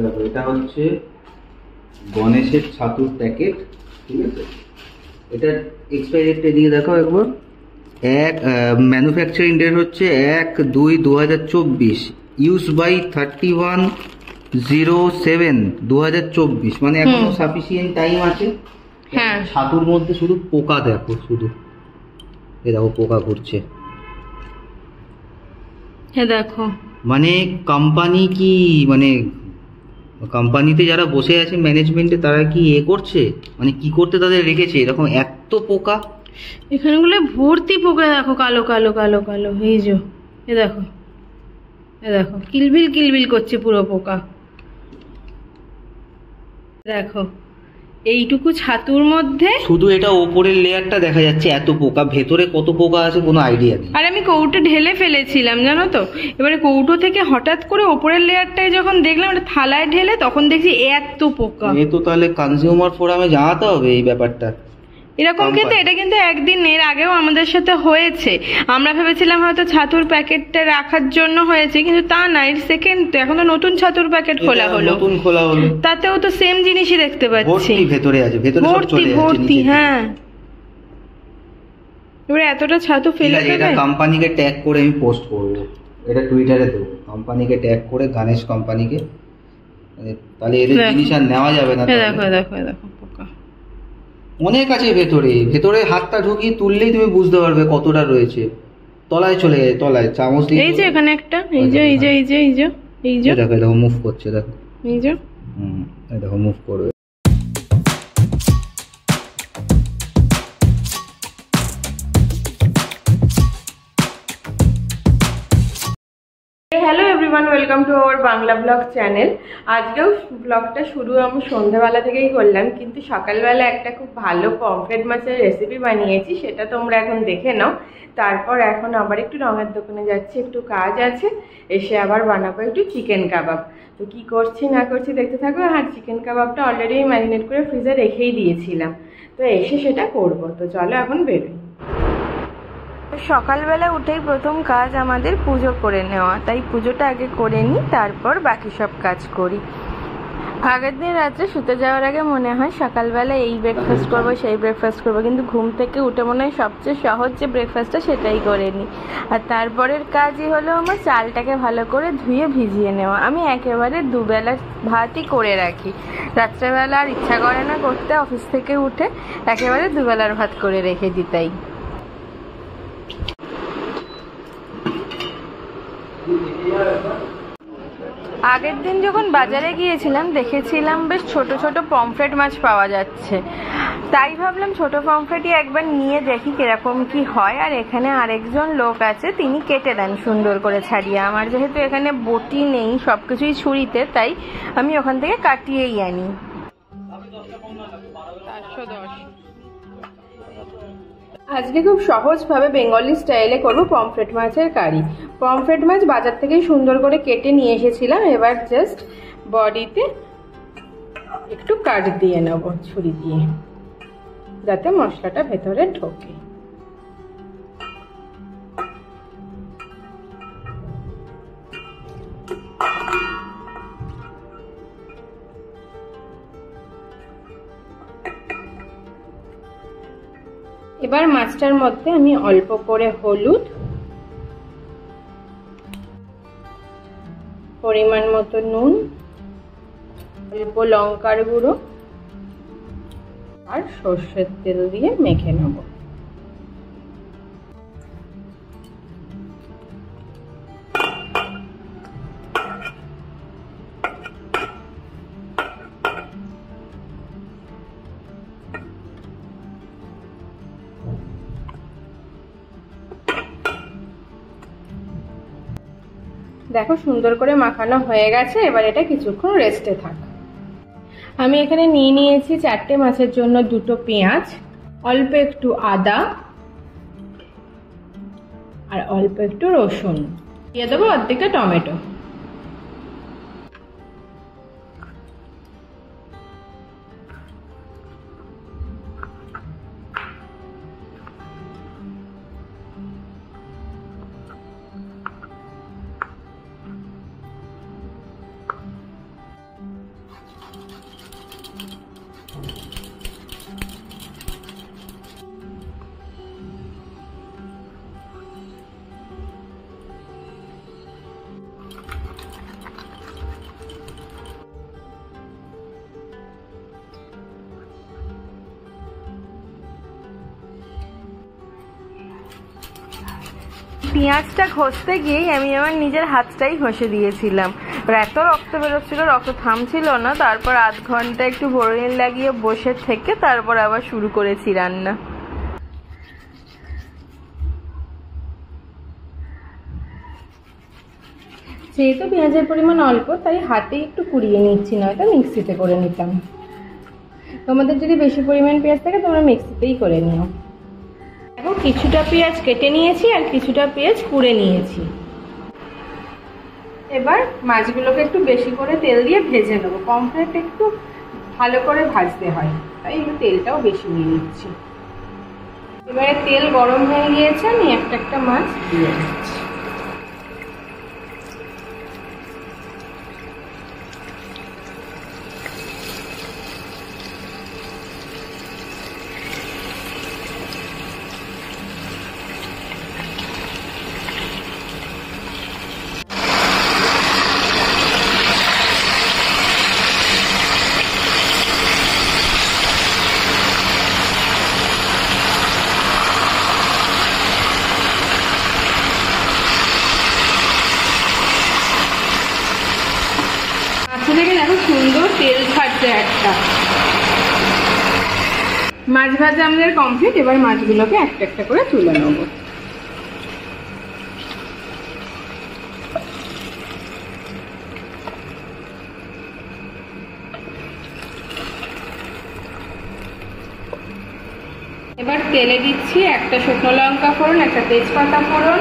দেখো এটা হচ্ছে গণেশের ছাতুর প্যাকেট, ঠিক আছে। এটা এক্সপায়ারি ডেটটা দিয়ে দেখো একবার। ম্যানুফ্যাকচারিং ডেট হচ্ছে 1/2/2024, ইউজ বাই 31/07/2024, মানে এখনো সাফিসিয়েন্ট টাইম আছে। হ্যাঁ, ছাতুর মধ্যে শুধু পোকা দেখো, শুধু এ দেখো পোকা ঘুরছে। হ্যাঁ দেখো, মানে কোম্পানি কি, মানে কোম্পানিতে যারা বসে আছে ম্যানেজমেন্টে তারা কি করছে, মানে কি করতে তাদের রেখেছে এরকম এত পোকা। এখানগুলো ভর্তি পোকা দেখো, কালো কালো কালো কালো। এই যে এ দেখো, এ দেখো কিলবিল কিলবিল করছে পুরো পোকা। দেখো এইটুকু ছাতুর মধ্যে শুধু এটা ওপরের লেয়ারটা দেখা যাচ্ছে, এত পোকা, ভেতরে কত পোকা আছে কোনো আইডিয়া নেই। আর আমি কৌটো ঢেলে ফেলেছিলাম জানো তো, এবারে কৌটো থেকে হঠাৎ করে ওপরের লেয়ারটাই যখন দেখলাম এটা থালায় ঢেলে, তখন দেখছি এত পোকা। এ তো তাহলে কনজিউমার ফোরামে জানাতে হবে এই ব্যাপারটা। এরকম কিন্তু এটা কিন্তু একদিন এর আগেও আমাদের সাথে হয়েছে। আমরা ভেবেছিলাম হয়তো ছাতুর প্যাকেটটা রাখার জন্য হয়েছে, কিন্তু তা না, এর সেকেন্ড তো। এখন তো নতুন ছাতুর প্যাকেট খোলা হলো, নতুন খোলা হলো, তাতেও তো সেম জিনিসই দেখতে পাচ্ছি, ভেতরে আছে, ভেতরে সব চলে যাচ্ছে ভর্তি। হ্যাঁ, এবারে এতটা ছাতু ফেলে দেবে। এটা কোম্পানিকে ট্যাগ করে আমি পোস্ট করব, এটা টুইটারে দেবো, কোম্পানিকে ট্যাগ করে, গণেশ কোম্পানিকে, তাহলে এদের জিনিস আর নেওয়া যাবে না। দেখো দেখো দেখো পোকা অনেক আছে ভেতরে, ভেতরে হাতটা ঢুকিয়ে তুললেই তুমি বুঝতে পারবে কতটা রয়েছে। তলায় চলে গেছে, তলায় চামচ দিয়ে, এই যে এখানে একটা, এই যে এই যে এই যে এই যে এই যে দেখো দেখো মুভ করছে, দেখো এই যে, এই দেখো মুভ করবে। Hello everyone, welcome to our Bangla blog channel. আজকেও ব্লগটা শুরু আমি সন্ধ্যাবেলা থেকেই করলাম, কিন্তু সকালবেলা একটা খুব ভালো পমফ্রেট মাছের রেসিপি বানিয়েছি, সেটা তোমরা এখন দেখে নাও। তারপর এখন আবার একটু রঙের দোকানে যাচ্ছি, একটু কাজ আছে, এসে আবার বানাবো একটু চিকেন কাবাব। তো কি করছি না করছি দেখতে থাকো। আর চিকেন কাবাবটা অলরেডি ম্যারিনেট করে ফ্রিজে রেখেই দিয়েছিলাম, তো এসে সেটা করব। তো চলো এখন বেরোই। সকালবেলা উঠেই প্রথম কাজ আমাদের পুজো করে নেওয়া, তাই পুজোটা আগে করে নিই, তারপর বাকি সব কাজ করি। আগের দিন রাত্রে শুতে যাওয়ার আগে মনে হয় সকালবেলা এই ব্রেকফাস্ট করবো, সেই ব্রেকফাস্ট করবো, কিন্তু ঘুম থেকে উঠে মনে হয় সবচেয়ে সহজ যে ব্রেকফাস্টটা সেটাই করে নিই। আর তারপরের কাজই হলো আমার চালটাকে ভালো করে ধুয়ে ভিজিয়ে নেওয়া। আমি একেবারে দুবেলা ভাতই করে রাখি, রাত্রেবেলা আর ইচ্ছা করে না করতে, অফিস থেকে উঠে একেবারে দুবেলার ভাত করে রেখে দিই। তাই আগের দিন যখন বাজারে গিয়েছিলাম দেখেছিলাম বেশ ছোট ছোট পমফ্রেট মাছ পাওয়া যাচ্ছে, তাই ভাবলাম ছোট পমফ্রেটই একবার নিয়ে দেখি কিরকম কি হয়। আর এখানে আরেকজন লোক আছে, তিনি কেটে দেন সুন্দর করে ছাড়িয়ে। আমার যেহেতু এখানে বটি নেই, সবকিছুই ছুরিতে, তাই আমি ওখান থেকে কাটিয়েই আনি। আজকে খুব সহজভাবে বেঙ্গলি স্টাইলে করব পমফ্রেট মাছের কারি। পমফ্রেট মাছ বাজার থেকেই সুন্দর করে কেটে নিয়ে এসেছিলাম, এবার জাস্ট বডিতে একটু কাট দিয়ে নেব ছুরি দিয়ে, যাতে মশলাটা ভেতরে ঢোকে। এবার মাছটার মধ্যে আমি অল্প করে হলুদ, পরিমাণ মতো নুন, অল্প লঙ্কার গুঁড়ো আর সর্ষের তেল দিয়ে মেখে নেব। দেখো সুন্দর করে মাখানো হয়ে গেছে, এবার এটা কিছুক্ষণ রেস্টে থাক। আমি এখানে নিয়ে নিয়েছি 4টে মাছের জন্য 2টো পেঁয়াজ, অল্প একটু আদা আর অল্প একটু রসুন, দিয়ে দেবো অর্ধেকটা টমেটো। পেঁয়াজটা ঘষতে গিয়েই আমি আমার নিজের হাতটাই ঘষে দিয়েছিলাম। এত রক্ত বেরোচ্ছিল, রক্ত থামছিল না। তারপর আধ ঘন্টা একটু বোরোলিন লাগিয়ে বসে থেকে তারপর আবার শুরু করেছি রান্না। যেহেতু পেঁয়াজের পরিমাণ অল্প, তাই হাতে একটু কুড়িয়ে নিচ্ছি, নয়তো মিক্সিতে করে নিতাম। তোমাদের যদি বেশি পরিমাণ পেঁয়াজ থাকে তোমরা মিক্সিতেই করে নিও। দেখো, কিছুটা পেঁয়াজ কেটে নিয়েছি আর কিছুটা পেঁয়াজ কুড়ে নিয়েছি। এবার মাছগুলোকে একটু বেশি করে তেল দিয়ে ভেজে নেবো। পমফ্রেট একটু ভালো করে ভাজতে হয়, তাই একটু তেলটাও বেশি নিয়ে নিচ্ছি। এবারে তেল গরম হয়ে গিয়েছে, আমি একটা একটা মাছ দিয়ে দিচ্ছি। থেকে দেখো সুন্দর তেল ছাড়ছে একটা। মাছ ভাজা আমাদের কমপ্লিট। এবার মাছগুলোকে একটা একটা করে তুলে নেবো। এবার তেলে দিচ্ছি একটা শুকনো লঙ্কা ফোড়ন, একটা তেজপাতা ফোড়ন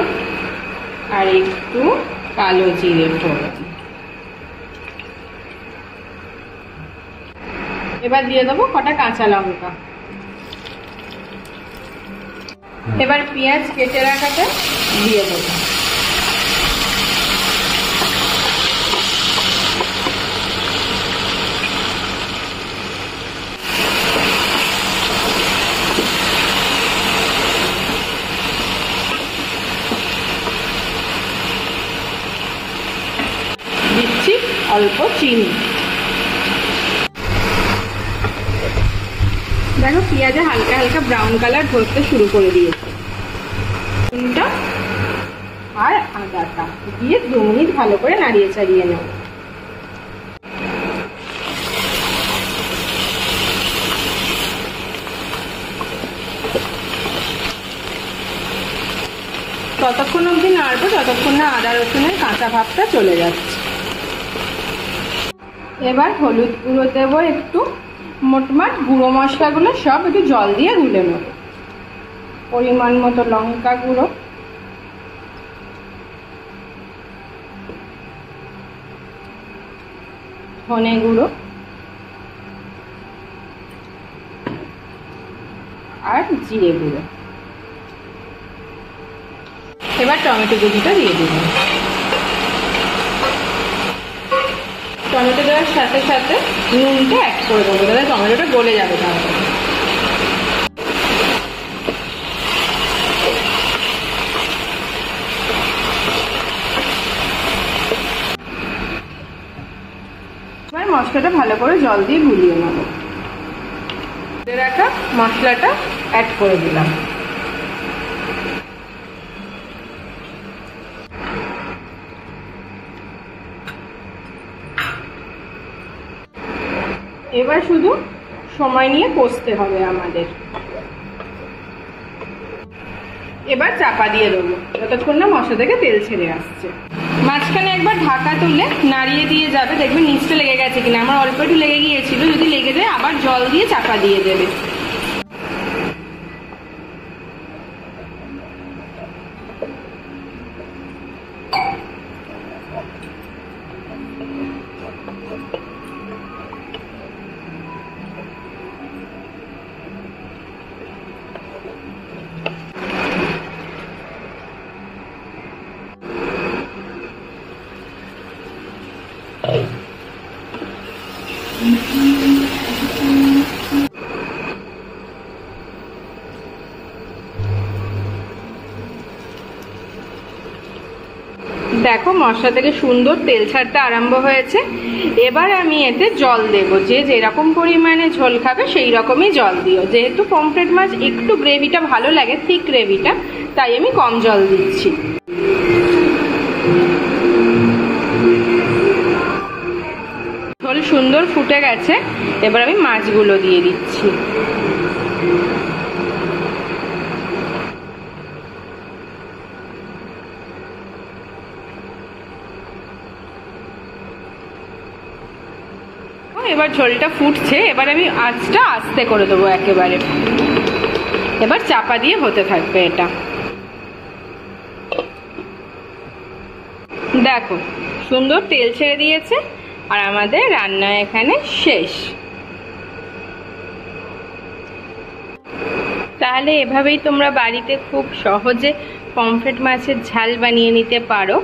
আর একটু কালো জিরে ফোড়ন। এবার দিয়ে দেবো কটা কাঁচা লঙ্কা। এবার পেঁয়াজ কেটে রাখাটা দিয়ে দেবো। দিচ্ছি অল্প চিনি। দেখো পেঁয়াজে হালকা হালকা ব্রাউন কালার ধরতে শুরু করে দিয়েছে। আর আদাটা দিয়ে 2 মিনিট ভালো করে নাড়িয়ে চাড়িয়ে নেব। ততক্ষণ অবধি নাড়বো যতক্ষণ না আদা রসুনের কাঁচা ভাবটা চলে যাচ্ছে। এবার হলুদ গুঁড়ো দেবো একটু। মোটমাট গুঁড়ো মশলাগুলো সব একটু জল দিয়ে গুলে নেব। পরিমাণ মতো লঙ্কা গুঁড়ো, ধনে গুঁড়ো আর জিরে গুঁড়ো। এবার টমেটো কুচিটা দিয়ে দিব। টমেটো দেওয়ার সাথে সাথে নুনটা অ্যাড করে দেবো, তাহলে টমেটোটা গলে যাবে তাড়াতাড়ি। এবার মশলাটা ভালো করে জল দিয়ে গুলিয়ে নেব। রাখা মশলাটা অ্যাড করে দিলাম। এবার শুধু সময় নিয়ে কষতে হবে আমাদের। এবার চাপা দিয়ে দেবো যতক্ষণ না মশলা থেকে তেল ছেড়ে আসছে। মাঝখানে একবার ঢাকা তুলে নাড়িয়ে দিয়ে যাবে, দেখবে নিচটা লেগে গেছে কিনা। আমার অল্প একটু লেগে গিয়েছিল, যদি লেগে যায় আবার জল দিয়ে চাপা দিয়ে দেবে। দেখো মশলা থেকে সুন্দর তেল ছাড়তে আরম্ভ হয়েছে। এবার আমি এতে জল দেব। যে যেরকম পরিমাণে ঝোল খাবে সেই রকমই জল দিও। যেহেতু পমফ্রেট মাছ একটু গ্রেভিটা ভালো লাগে, থিক গ্রেভিটা, তাই আমি কম জল দিচ্ছি। সুন্দর ফুটে গেছে, এবার আমি মাছগুলো দিয়ে দিচ্ছি। এবার ঝোলটা ফুটছে, এবার আমি আঁচটা আস্তে করে দেবো একেবারে। এবার চাপা দিয়ে হতে থাকবে এটা। দেখো সুন্দর তেল ছেড়ে দিয়েছে, আর আমাদের রান্না এখানে শেষ। তাহলে এভাবেই তোমরা বাড়িতে খুব সহজে পমফ্রেট মাছের ঝাল বানিয়ে নিতে পারো।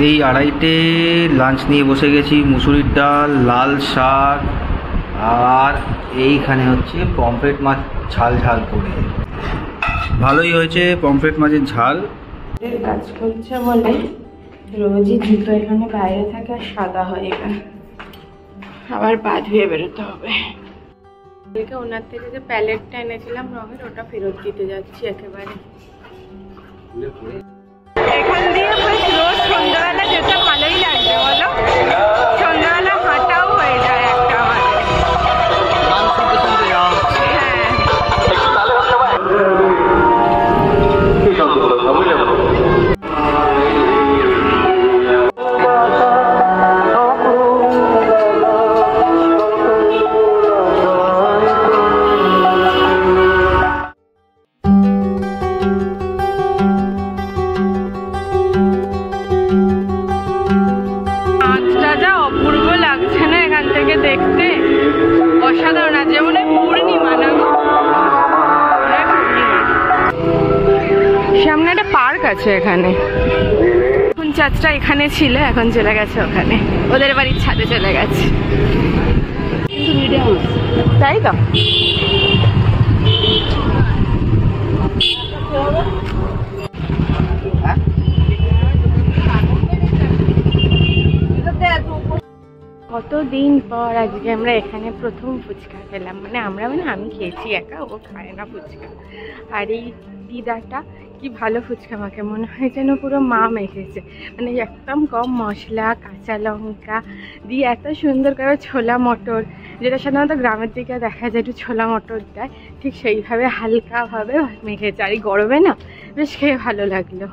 এই 2:30-টে লাঞ্চ নিয়ে বসে গেছি। মুসুরির ডাল, লাল শাক, আর এইখানে হচ্ছে পমফ্রেট মাছ ঝাল ঝাল করে। ভালোই হয়েছে পমফ্রেট মাছের ঝাল। কাজ করছে বলে রোজই জুতো এখানে বাইরে থাকে আর সাদা হয়ে গেল, আবার পা ধুয়ে বেরোতে হবে। ওনার থেকে যে প্যালেটটা এনেছিলাম রঙের, ওটা ফেরত দিতে যাচ্ছি একেবারে। এখান দিয়ে রোজ সন্ধ্যাবেলা যেতে ভালোই লাগবে বলো, সন্ধ্যাবেলা হাঁটাও হয়ে যায় একটা আমাদের। দেখতে অসাধারণ, আজ যেমন পূর্ণিমা না, সামনে একটা পার্ক আছে এখানে। এখন চাচটা এখানে ছিল, এখন চলে গেছে ওখানে, ওদের বাড়ির ছাদে চলে গেছে। তাই তো কতদিন পর আজকে আমরা এখানে প্রথম ফুচকা খেলাম। মানে আমি খেয়েছি একা, ও খায় না ফুচকা। আর এই দিদাটা কি ভালো ফুচকা মাখে, মনে হয় যেন পুরো মা মেখেছে। মানে একদম কম মশলা, কাঁচা লঙ্কা দিয়ে এত সুন্দর করে ছোলা মটর, যেটা সাধারণত গ্রামের দিকে দেখা যায় একটু ছোলা মটর দেয়, ঠিক সেইভাবে হালকাভাবে মেখেছে। আর এই গরমে না বেশ খেয়ে ভালো লাগলো।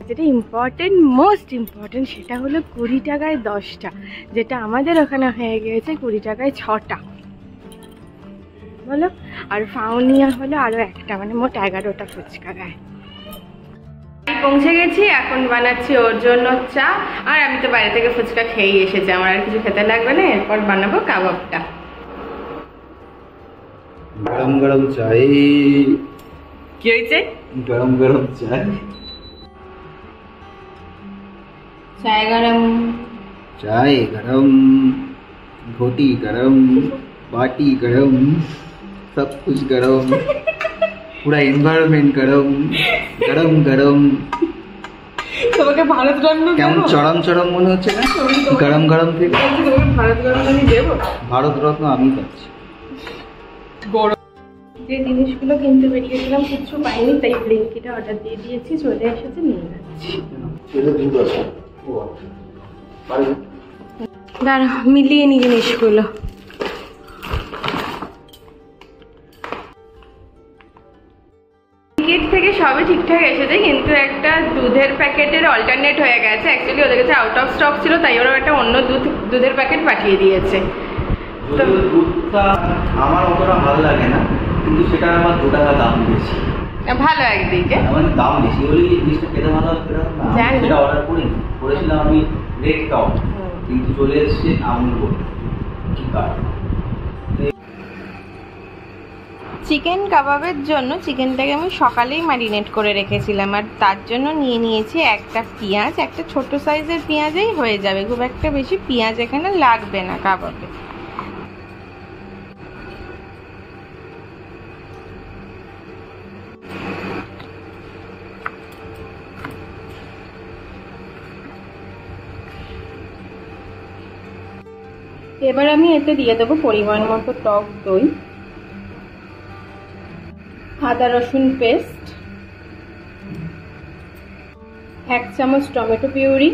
যেটা ইম্পর্টেন্ট, মোস্ট ইম্পর্টেন্ট, সেটা হলো 20 টাকায় 10টা, যেটা আমাদের ওখানে হয়ে গিয়েছে 20 টাকায় 6টা বলো। আর ফাউনিয়া হলো আরও একটা, মানে মোট 11টা ফুচকা গায়ে। পৌঁছে গেছি, এখন বানাচ্ছি ওর জন্য চা। আর আমি তো বাইরে থেকে ফুচকা খেয়েই এসেছি, আমার আর কিছু খেতে লাগবে না। এরপর বানাবো কাবাবটা। গরম গরম চাই। কি হয়েছে? গরম গরম চাই। चाय गरम, चाय गरम, घोटी गरम, बाटी गरम, सब कुछ गरम, पूरा एनवायरनमेंट गरम, गरम गरम। তোমাকে ভারত রত্ন কেমন চরম চরম মনে হচ্ছে না গরম গরম থেকে? তোমাকে ভারত রত্ন আমি দেব? ভারত রত্ন আমি পাচ্ছি। গরম যে জিনিসগুলো কিনতে বেরিয়েছিলাম কিছু পাইনি, তাই ব্লিঙ্কিটা অর্ডার দিয়ে দিয়েছি, চলে এসেছে, নিয়ে যাচ্ছি। দাঁড়া মিলিয়ে নি জিনিসগুলো। ব্লিঙ্কিট থেকে সবই ঠিকঠাক এসেছে, কিন্তু একটা দুধের প্যাকেটের অল্টারনেট হয়ে গেছে। অ্যাকচুয়ালি ওদের কাছে আউট অফ স্টক ছিল, তাই ওরা একটা অন্য দুধের প্যাকেট পাঠিয়ে দিয়েছে। তো দুধটা আমার অতটা ভালো লাগে না, কিন্তু সেটা আমার 2 টাকা দাম বেশি। ভালো একদিকে মানে দাম বেশি হলে জিনিসটা খেতে ভালো হবে না। সেটা অর্ডার করেছিলাম আমি ওই রেড কাউ, কিন্তু চলে এসছে আমুল গোল্ড। কি কারণ? চিকেন কাবাবের জন্য চিকেনটাকে আমি সকালেই ম্যারিনেট করে রেখেছিলাম, আর তার জন্য নিয়ে নিয়েছি একটা পেঁয়াজ। একটা ছোট সাইজের পেঁয়াজেই হয়ে যাবে, খুব একটা বেশি পেঁয়াজ এখানে লাগবে না কাবাবে। এবার আমি এতে দিয়ে দেবো পরিমাণ মতো টক দই, আদা রসুন পেস্ট, 1 চামচ টমেটো পিউরি,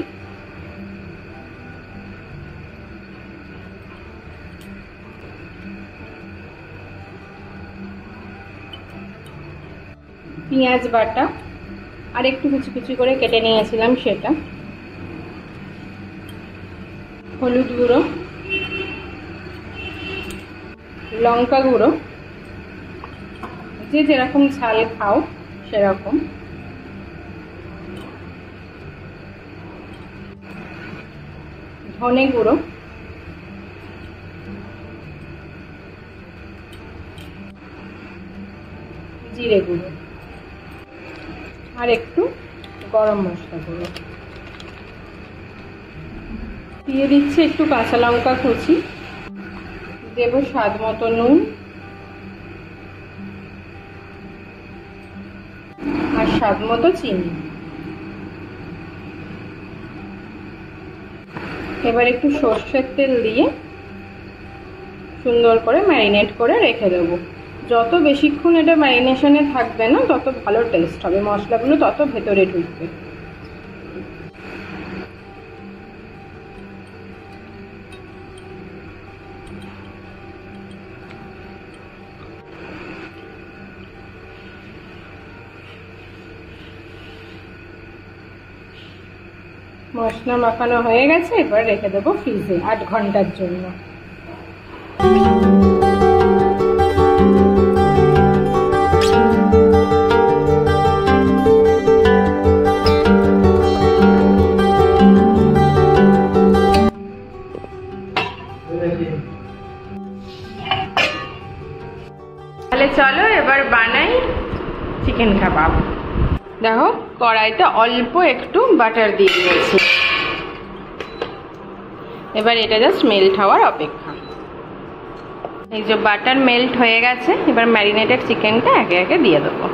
পেঁয়াজ বাটা আর একটু কুচি কুচি করে কেটে নিয়েছিলাম সেটা, হলুদ গুঁড়ো, লঙ্কা গুঁড়ো, যে যেরকম ঝাল খাও সেরকম, ধনে গুঁড়ো, জিরে গুঁড়ো আর একটু গরম মশলা গুঁড়ো দিয়ে দিচ্ছি। একটু কাঁচা লঙ্কা কুচি, দেব স্বাদ মতো নুন আর স্বাদ মতো চিনি। এবার একটু সর্ষের তেল দিয়ে সুন্দর করে ম্যারিনেট করে রেখে দেবো। যত বেশিক্ষণ এটা ম্যারিনেশনে থাকবে না তত ভালো টেস্ট হবে, মশলাগুলো তত ভেতরে ঢুকবে। মশলা মাখানো হয়ে গেছে, এবার রেখে দেবো ফ্রিজে 8 ঘন্টার জন্য। তাহলে চলো এবার বানাই চিকেন কাবাব। দেখো কড়াইতে অল্প একটু বাটার দিয়ে দিয়েছি, এবার এটা জাস্ট মেল্ট হওয়ার অপেক্ষা। এই যে বাটার মেল্ট হয়ে গেছে, এবার ম্যারিনেটেড চিকেনটা একে একে দিয়ে দেবো।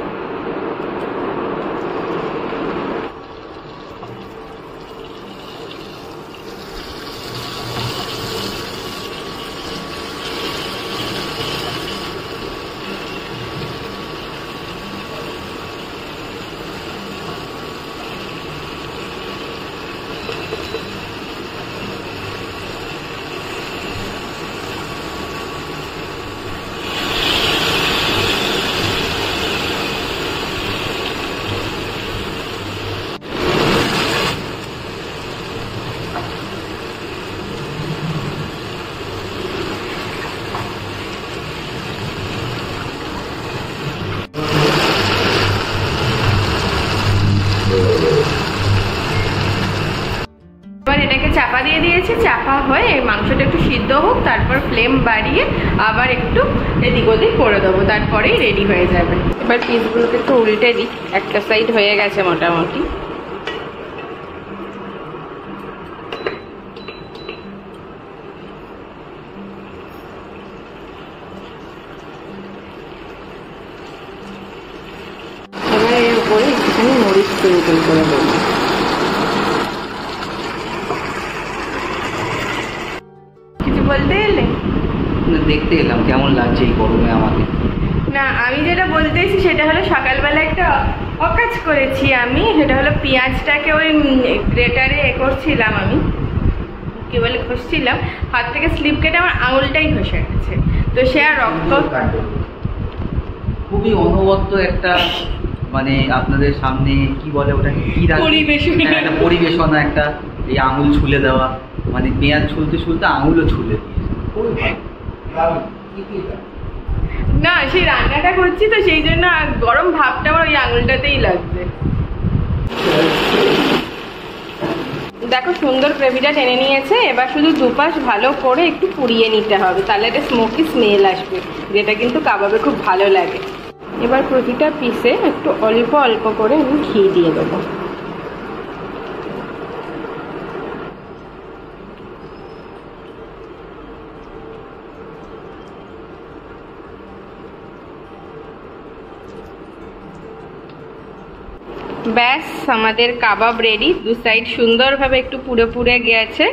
এটাকে চাপা দিয়ে দিয়েছি, চাপা হয়ে মাংসটা একটু সিদ্ধ হোক, তারপর ফ্লেম বাড়িয়ে আবার একটু এদিক ওদিক করে দেবো, তারপরেই রেডি হয়ে যাবে। এবার পিসগুলোকে একটু উল্টে দিই, একটা সাইড হয়ে গেছে মোটামুটি। এবার এর উপরে একটুখানি মরিচ স্প্রিঙ্কল করে দেবো। বলতে এলে দেখতে এলাম কেমন লাগছে এই গরমে আমাকে। না, আমি যেটা বলতে এসেছি সেটা হলো সকালবেলা একটা অকাজ করেছি আমি, সেটা হলো পেঁয়াজটাকে ওই গ্রেটারে করছিলাম, আমি কি বলে ঘষছিলাম, হাত থেকে স্লিপ কেটে আমার আঙুলটাই ঘষে গেছে। তো সে আর রক্ত, খুবই অনবদ্য একটা মানে আপনাদের সামনে কি বলে ওটাকে, কি একটা পরিবেশনা, একটা এই আঙুল ছুলে দেওয়া, মানে পেঁয়াজ ছুলতে ছুলতে আঙুলও ছুলে দিয়েছে। না, সেই রান্নাটা করছি তো সেই জন্য গরম ভাবটা আমার ওই আঙুলটাতেই লাগছে। দেখো সুন্দর গ্রেভিটা টেনে নিয়েছে। এবার শুধু দুপাশ ভালো করে একটু পুড়িয়ে নিতে হবে, তাহলে একটা স্মোকি স্মেল আসবে, যেটা কিন্তু কাবাবে খুব ভালো লাগে। এবার প্রতিটা পিসে একটু অল্প অল্প করে আমি ঘি দিয়ে দেবো। ব্যাস আমাদের কাবাব রেডি। দু সাইড সুন্দরভাবে একটু পুড়ে পুড়ে গেছে,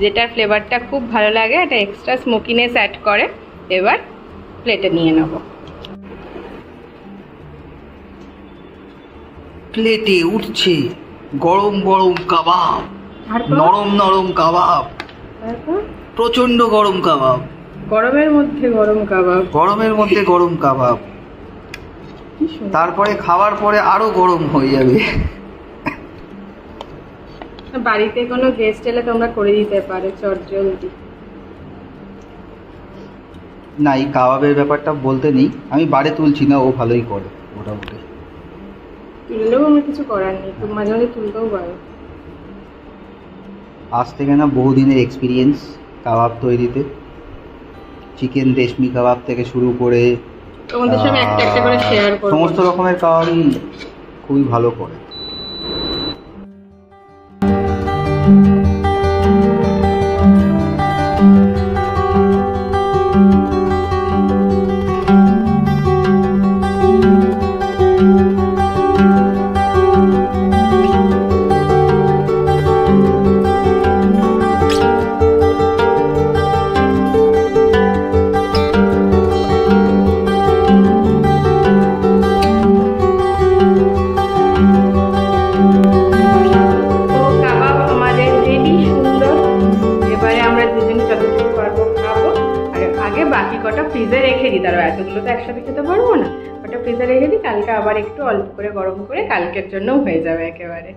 যেটার ফ্লেভারটা খুব ভালো লাগে, একটা এক্সট্রা স্মোকিনেস অ্যাড করে। এবার প্লেটে নিয়ে নেব। প্লেটে উঠছে গরম গরম কাবাব, নরম নরম কাবাব, প্রচন্ড গরম কাবাব, গরমের মধ্যে গরম কাবাব, গরমের মধ্যে গরম কাবাব, তারপরে খাওয়ার পরে আরো গরম হয়ে যাবে। বাড়িতে কোনো গেস্ট এলে তোমরা করে দিতে পারো চটজলদি। না, এই কাবাবের ব্যাপারটা বলতে নেই, আমি বাড়ি তুলছি না, ও ভালোই করে মোটামুটি। তুললেও আমার কিছু করার নেই, তুমি মাঝে মাঝে তুলতেও পারো। আজ থেকে না বহুদিনের এক্সপিরিয়েন্স কাবাব তৈরিতে, চিকেন রেশমি কাবাব থেকে শুরু করে তোমাদের সঙ্গে একটা একটা করে শেয়ার করব। সমস্ত রকমের কাবাবই খুবই ভালো করে। বাকি কটা ফ্রিজে রেখে দিই, তারপর এতগুলো তো একসাথে খেতে পারবো না, ওটা ফ্রিজে রেখে দিই, কালকে আবার একটু অল্প করে গরম করে কালকের জন্যও হয়ে যাবে একেবারে।